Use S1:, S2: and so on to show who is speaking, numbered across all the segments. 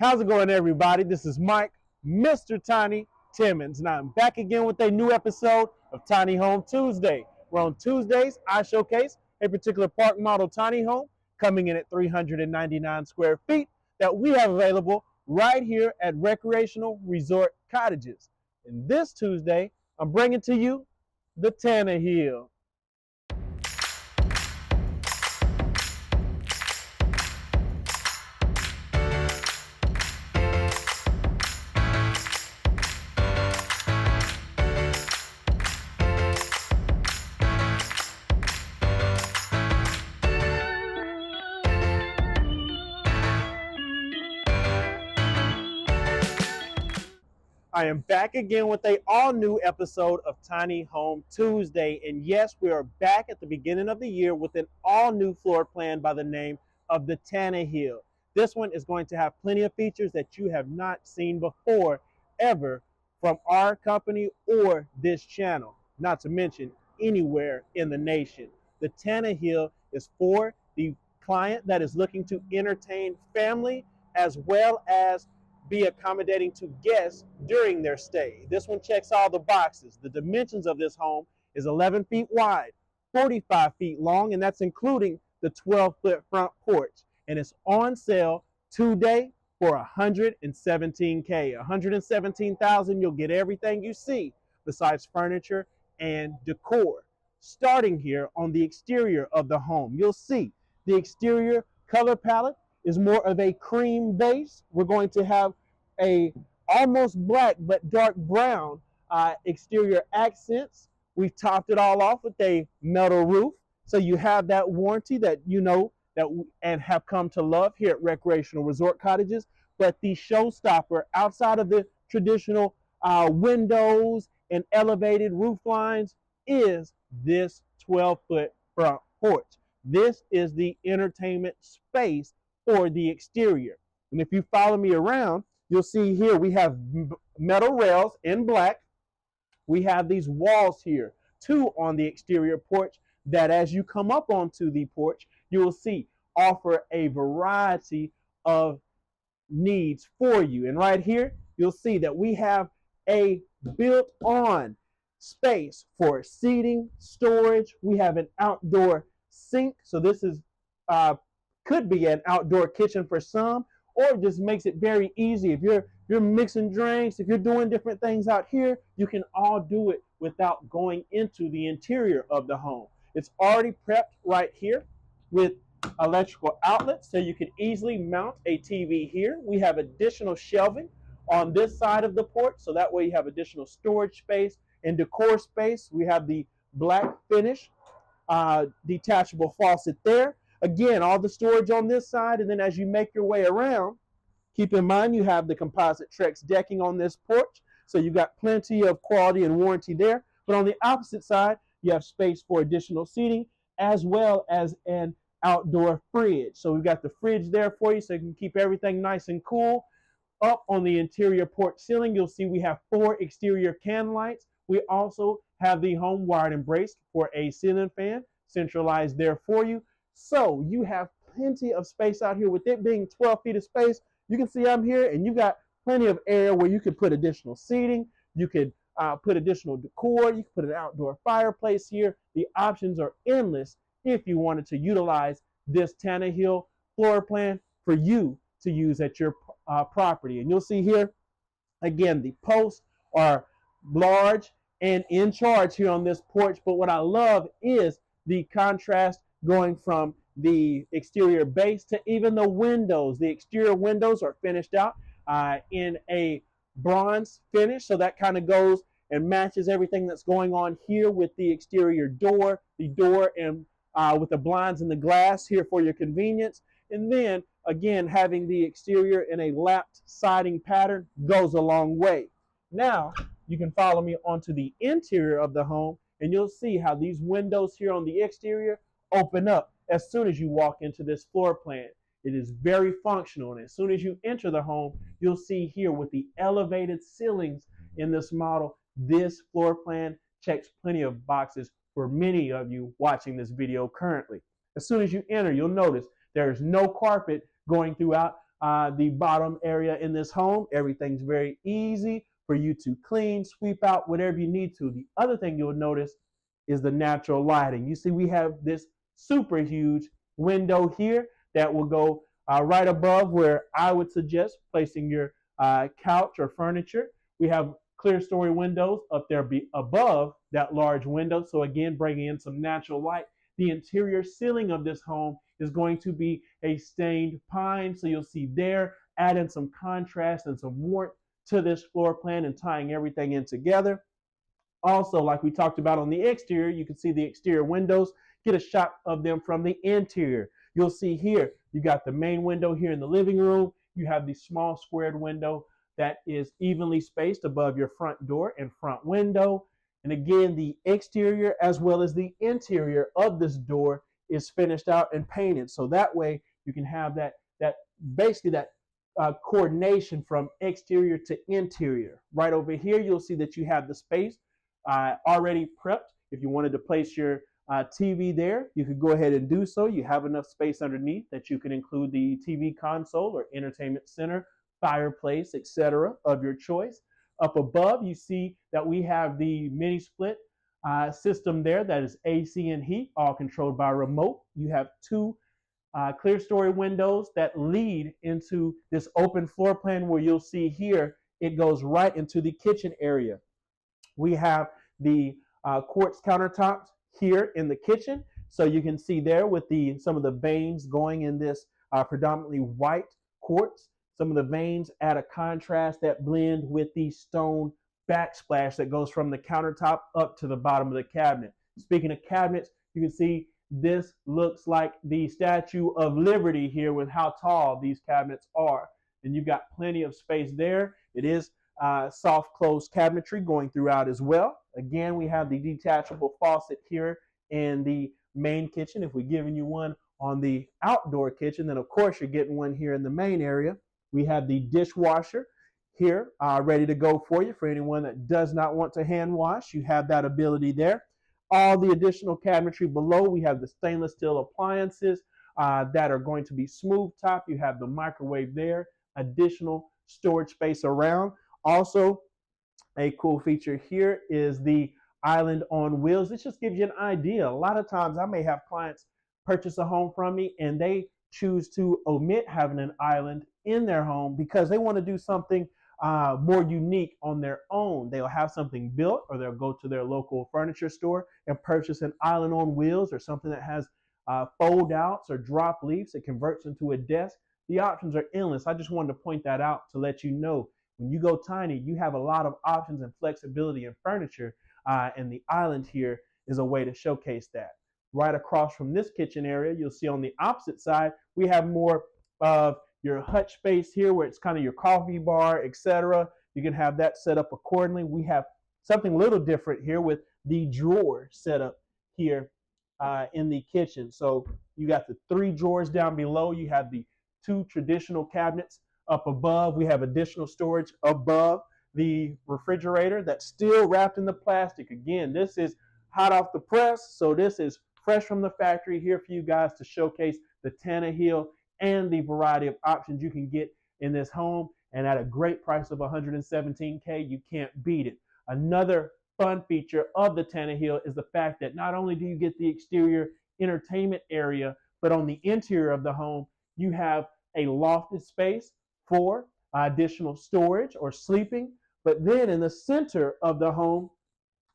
S1: How's it going, everybody? This is Mike, Mr. Tiny Timmons, and I'm back again with a new episode of Tiny Home Tuesday. Where on Tuesdays, I showcase a particular park model tiny home coming in at 399 square feet that we have available right here at Recreational Resort Cottages. And this Tuesday, I'm bringing to you the Tannehill. I am back again with a all-new episode of Tiny Home Tuesday. And yes, we are back at the beginning of the year with an all-new floor plan by the name of the Tannehill. This one is going to have plenty of features that you have not seen before ever from our company or this channel, not to mention anywhere in the nation. The Tannehill is for the client that is looking to entertain family as well as be accommodating to guests during their stay. This one checks all the boxes. The dimensions of this home is 11 feet wide, 45 feet long, and that's including the 12-foot front porch. And it's on sale today for $117K. $117,000, you'll get everything you see besides furniture and decor. Starting here on the exterior of the home, you'll see the exterior color palette is more of a cream base. We're going to have a almost black but dark brown exterior accents. We've topped it all off with a metal roof, so you have that warranty that you know and have come to love here at Recreational Resort Cottages. But the showstopper outside of the traditional windows and elevated roof lines is this 12-foot front porch. This is the entertainment space for the exterior. And if you follow me around, you'll see here we have metal rails in black. We have these walls here, two on the exterior porch that as you come up onto the porch, you will see offer a variety of needs for you. And right here, you'll see that we have a built-on space for seating, storage. We have an outdoor sink. So this is could be an outdoor kitchen for some, or it just makes it very easy. If you're mixing drinks, if you're doing different things out here, you can all do it without going into the interior of the home. It's already prepped right here with electrical outlets, so you can easily mount a TV here. We have additional shelving on this side of the porch, so that way you have additional storage space and decor space. We have the black finish detachable faucet there. Again, all the storage on this side, and then as you make your way around, keep in mind you have the composite Trex decking on this porch, so you've got plenty of quality and warranty there. But on the opposite side, you have space for additional seating as well as an outdoor fridge. So we've got the fridge there for you so you can keep everything nice and cool. Up on the interior porch ceiling, you'll see we have 4 exterior can lights. We also have the home wired and braced for a ceiling fan, centralized there for you. So you have plenty of space out here. With it being 12 feet of space, you can see I'm here, and you've got plenty of area where you could put additional seating. You could put additional decor. You could put an outdoor fireplace here. The options are endless if you wanted to utilize this Tannehill floor plan for you to use at your property. And you'll see here, again, the posts are large and in charge here on this porch. But what I love is the contrast going from the exterior base to even the windows. The exterior windows are finished out in a bronze finish, so that kind of goes and matches everything that's going on here with the exterior door, and with the blinds and the glass here for your convenience. And then again, having the exterior in a lapped siding pattern goes a long way. Now you can follow me onto the interior of the home, and you'll see how these windows here on the exterior open up as soon as you walk into this floor plan. It is very functional, and as soon as you enter the home, you'll see here with the elevated ceilings in this model, this floor plan checks plenty of boxes for many of you watching this video currently. As soon as you enter, you'll notice there is no carpet going throughout the bottom area in this home. Everything's very easy for you to clean, sweep out, whatever you need to. The other thing you'll notice is the natural lighting. You see, we have this super huge window here that will go right above where I would suggest placing your couch or furniture. We have clear story windows up there above that large window. So again, bringing in some natural light. The interior ceiling of this home is going to be a stained pine. So you'll see there, adding some contrast and some warmth to this floor plan and tying everything in together. Also, like we talked about on the exterior, you can see the exterior windows. Get a shot of them from the interior. You'll see here, you got the main window here in the living room. You have the small squared window that is evenly spaced above your front door and front window. And again, the exterior as well as the interior of this door is finished out and painted. So that way you can have that basically that coordination from exterior to interior. Right over here, you'll see that you have the space already prepped. If you wanted to place your TV there, you could go ahead and do so. You have enough space underneath that you can include the TV console or entertainment center, fireplace, etc. of your choice. Up above, you see that we have the mini split system there that is AC and heat, all controlled by remote. You have two clear story windows that lead into this open floor plan where you'll see here it goes right into the kitchen area. We have the quartz countertops here in the kitchen. So you can see there with some of the veins going in this predominantly white quartz. Some of the veins add a contrast that blend with the stone backsplash that goes from the countertop up to the bottom of the cabinet. Speaking of cabinets, you can see this looks like the Statue of Liberty here with how tall these cabinets are. And you've got plenty of space there. It is soft close cabinetry going throughout as well. Again, we have the detachable faucet here in the main kitchen. If we're giving you one on the outdoor kitchen, then of course you're getting one here in the main area. We have the dishwasher here ready to go for you. For anyone that does not want to hand wash, you have that ability there. All the additional cabinetry below, we have the stainless steel appliances that are going to be smooth top. You have the microwave there, additional storage space around. Also, a cool feature here is the island on wheels. This just gives you an idea. A lot of times I may have clients purchase a home from me and they choose to omit having an island in their home because they want to do something more unique on their own. They'll have something built or they'll go to their local furniture store and purchase an island on wheels or something that has fold outs or drop leaves. It converts into a desk. The options are endless. I just wanted to point that out to let you know when you go tiny, you have a lot of options and flexibility in furniture, and the island here is a way to showcase that. Right across from this kitchen area, you'll see on the opposite side, we have more of your hutch space here where it's kind of your coffee bar, etc. You can have that set up accordingly. We have something a little different here with the drawer set up here in the kitchen. So you got the 3 drawers down below. You have the 2 traditional cabinets up above. We have additional storage above the refrigerator that's still wrapped in the plastic. Again, this is hot off the press, so this is fresh from the factory here for you guys to showcase the Tannehill and the variety of options you can get in this home, and at a great price of $117K. You can't beat it. Another fun feature of the Tannehill is the fact that not only do you get the exterior entertainment area, but on the interior of the home, you have a lofted space for additional storage or sleeping. But then in the center of the home,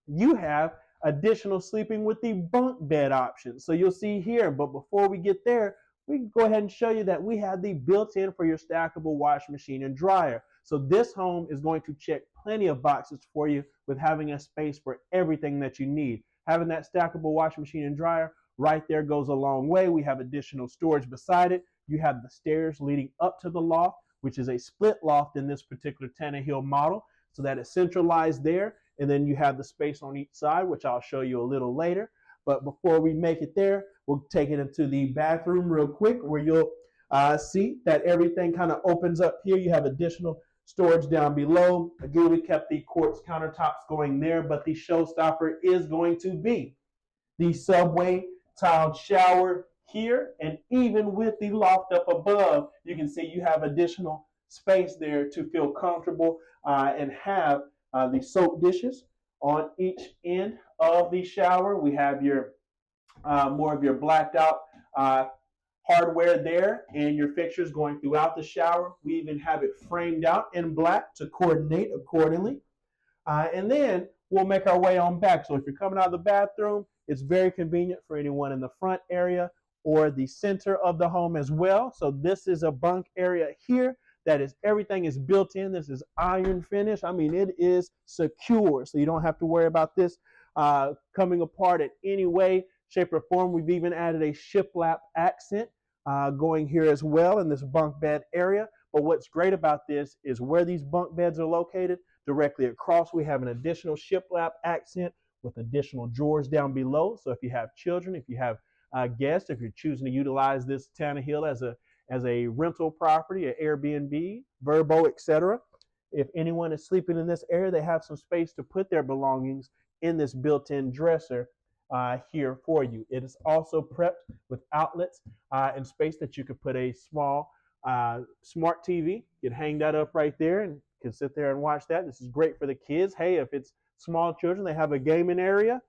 S1: you have additional sleeping with the bunk bed option. So you'll see here, but before we get there, we can go ahead and show you that we have the built-in for your stackable washing machine and dryer. So this home is going to check plenty of boxes for you with having a space for everything that you need. Having that stackable washing machine and dryer right there goes a long way. We have additional storage beside it. You have the stairs leading up to the loft, which is a split loft in this particular Tannehill model. So that is centralized there. And then you have the space on each side, which I'll show you a little later. But before we make it there, we'll take it into the bathroom real quick where you'll see that everything kind of opens up here. You have additional storage down below. Again, we kept the quartz countertops going there, but the showstopper is going to be the subway tiled shower here, and even with the loft up above, you can see you have additional space there to feel comfortable and have the soap dishes on each end of the shower. We have your more of your blacked out uh, hardware there and your fixtures going throughout the shower. We even have it framed out in black to coordinate accordingly. And then we'll make our way on back. So if you're coming out of the bathroom, it's very convenient for anyone in the front area or the center of the home as well. So this is a bunk area here. That is, everything is built in. This is iron finish. I mean, it is secure. So you don't have to worry about this coming apart in any way, shape, or form. We've even added a shiplap accent going here as well in this bunk bed area. But what's great about this is where these bunk beds are located. Directly across, we have an additional shiplap accent with additional drawers down below. So if you have children, if you have guests, if you're choosing to utilize this Tannehill as a rental property, an Airbnb, Verbo, etc., if anyone is sleeping in this area, they have some space to put their belongings in this built-in dresser here for you. It is also prepped with outlets and space that you could put a small smart TV. You can hang that up right there and can sit there and watch that. This is great for the kids. Hey, if it's small children, they have a gaming area.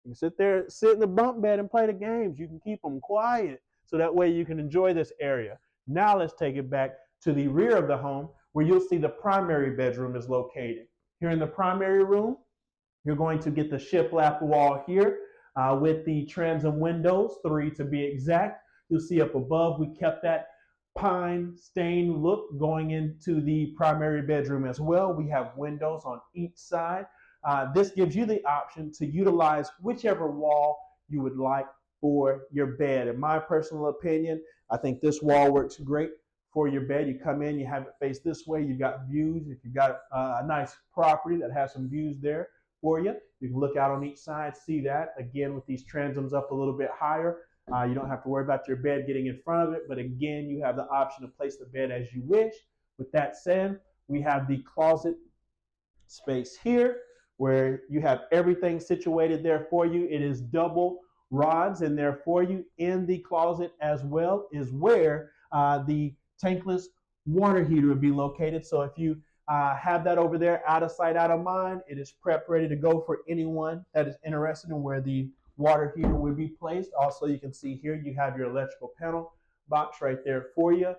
S1: You can sit in the bunk bed and play the games. You can keep them quiet so that way you can enjoy this area. Now let's take it back to the rear of the home where you'll see the primary bedroom is located. Here in the primary room, you're going to get the shiplap wall here with the transom windows, 3 to be exact. You'll see up above, we kept that pine stain look going into the primary bedroom as well. We have windows on each side. This gives you the option to utilize whichever wall you would like for your bed. In my personal opinion, I think this wall works great for your bed. You come in, you have it face this way, you've got views. If you've got a nice property that has some views there for you, you can look out on each side, see that. Again, with these transoms up a little bit higher, you don't have to worry about your bed getting in front of it, but again, you have the option to place the bed as you wish. With that said, we have the closet space here where you have everything situated there for you. It is double rods in there for you. In the closet as well is where the tankless water heater would be located. So if you have that over there, out of sight, out of mind, it is prepped, ready to go for anyone that is interested in where the water heater would be placed. Also, you can see here you have your electrical panel box right there for you,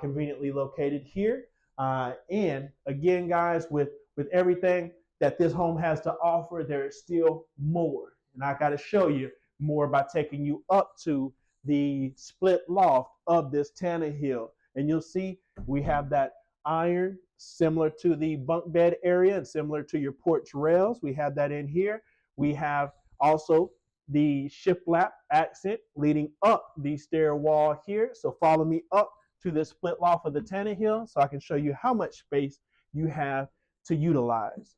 S1: conveniently located here. And again, guys, with everything that this home has to offer, there is still more. And I got to show you more by taking you up to the split loft of this Tannehill. And you'll see we have that iron similar to the bunk bed area and similar to your porch rails. We have that in here. We have also the shiplap accent leading up the stair wall here. So follow me up to the split loft of the Tannehill so I can show you how much space you have to utilize.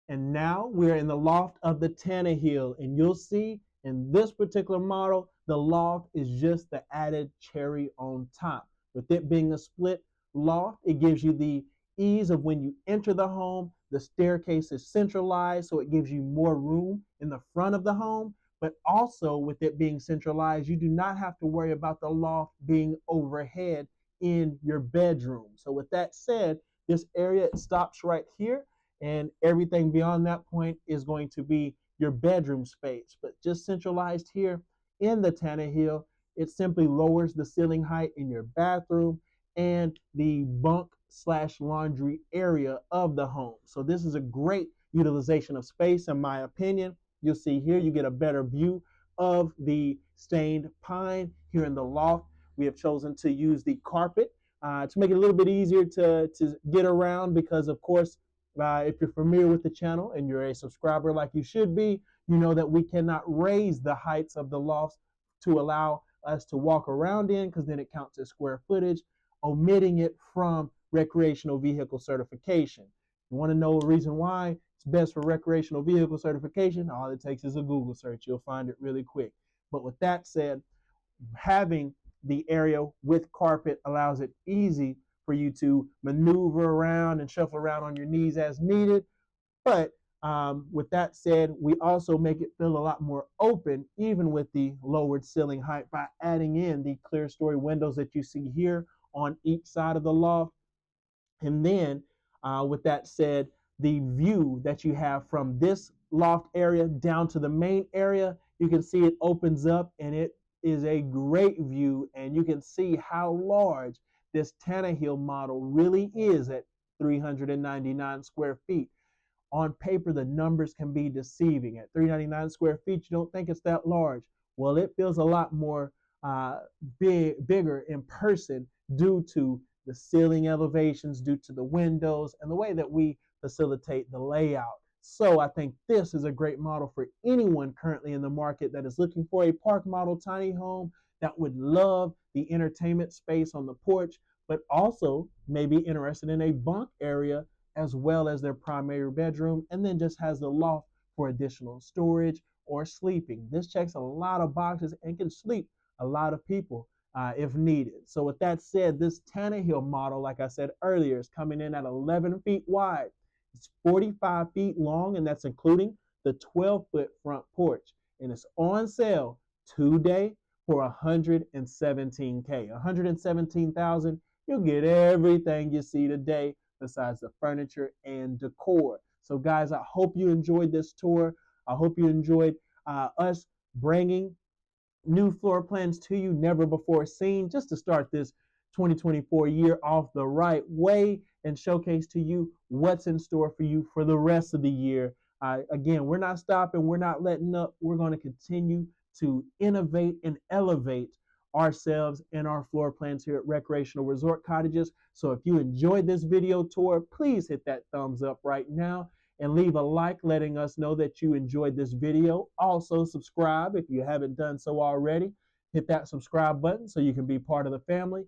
S1: And now we're in the loft of the Tannehill, and you'll see in this particular model, the loft is just the added cherry on top. With it being a split loft, it gives you the ease of when you enter the home. The staircase is centralized, so it gives you more room in the front of the home. But also with it being centralized, you do not have to worry about the loft being overhead in your bedroom. So with that said, this area, it stops right here, and everything beyond that point is going to be your bedroom space. But just centralized here in the Tannehill, it simply lowers the ceiling height in your bathroom and the bunk / laundry area of the home. So this is a great utilization of space, in my opinion. You'll see here you get a better view of the stained pine. Here in the loft, we have chosen to use the carpet to make it a little bit easier to get around, because of course, if you're familiar with the channel and you're a subscriber like you should be, you know that we cannot raise the heights of the lofts to allow us to walk around in, because then it counts as square footage, omitting it from recreational vehicle certification. You want to know a reason why it's best for recreational vehicle certification? All it takes is a Google search. You'll find it really quick. But with that said, having the area with carpet allows it easy for you to maneuver around and shuffle around on your knees as needed. But With that said, we also make it feel a lot more open, even with the lowered ceiling height, by adding in the clear story windows that you see here on each side of the loft. And then, with that said, the view that you have from this loft area down to the main area, you can see it opens up and it is a great view. And you can see how large this Tannehill model really is at 399 square feet. On paper, the numbers can be deceiving. At 399 square feet, you don't think it's that large. Well, it feels a lot more bigger in person due to the ceiling elevations, due to the windows, and the way that we facilitate the layout. So I think this is a great model for anyone currently in the market that is looking for a park model tiny home that would love the entertainment space on the porch, but also may be interested in a bunk area as well as their primary bedroom, and then just has the loft for additional storage or sleeping. This checks a lot of boxes and can sleep a lot of people if needed. So with that said, this Tannehill model, like I said earlier, is coming in at 11 feet wide. It's 45 feet long, and that's including the 12-foot front porch. And it's on sale today for $117K. $117,000. You'll get everything you see today besides the furniture and decor. So guys, I hope you enjoyed this tour. I hope you enjoyed us bringing new floor plans to you, never before seen, just to start this 2024 year off the right way and showcase to you what's in store for you for the rest of the year. Again, we're not stopping, we're not letting up. We're going to continue to innovate and elevate ourselves and our floor plans here at Recreational Resort Cottages. So if you enjoyed this video tour, please hit that thumbs up right now and leave a like letting us know that you enjoyed this video. Also subscribe if you haven't done so already. Hit that subscribe button so you can be part of the family.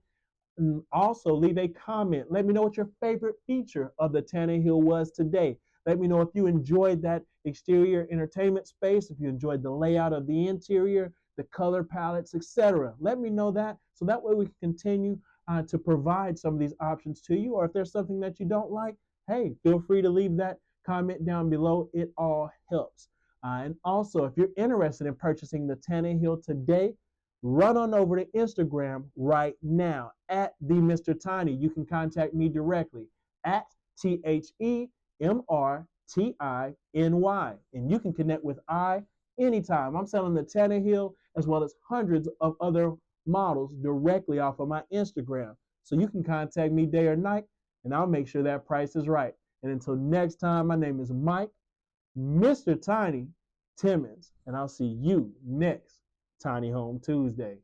S1: And also leave a comment. Let me know what your favorite feature of the Tannehill was today. Let me know if you enjoyed that exterior entertainment space, if you enjoyed the layout of the interior, the color palettes, etc. Let me know that so that way we can continue to provide some of these options to you. Or if there's something that you don't like, hey, feel free to leave that comment down below. It all helps. And also, if you're interested in purchasing the Tannehill today, run on over to Instagram right now at the Mr. Tiny. You can contact me directly at TheMrTiny, and you can connect with I anytime. I'm selling the Tannehill as well as hundreds of other models directly off of my Instagram. So you can contact me day or night, and I'll make sure that price is right. And until next time, my name is Mike, Mr. Tiny Timmons, and I'll see you next Tiny Home Tuesday.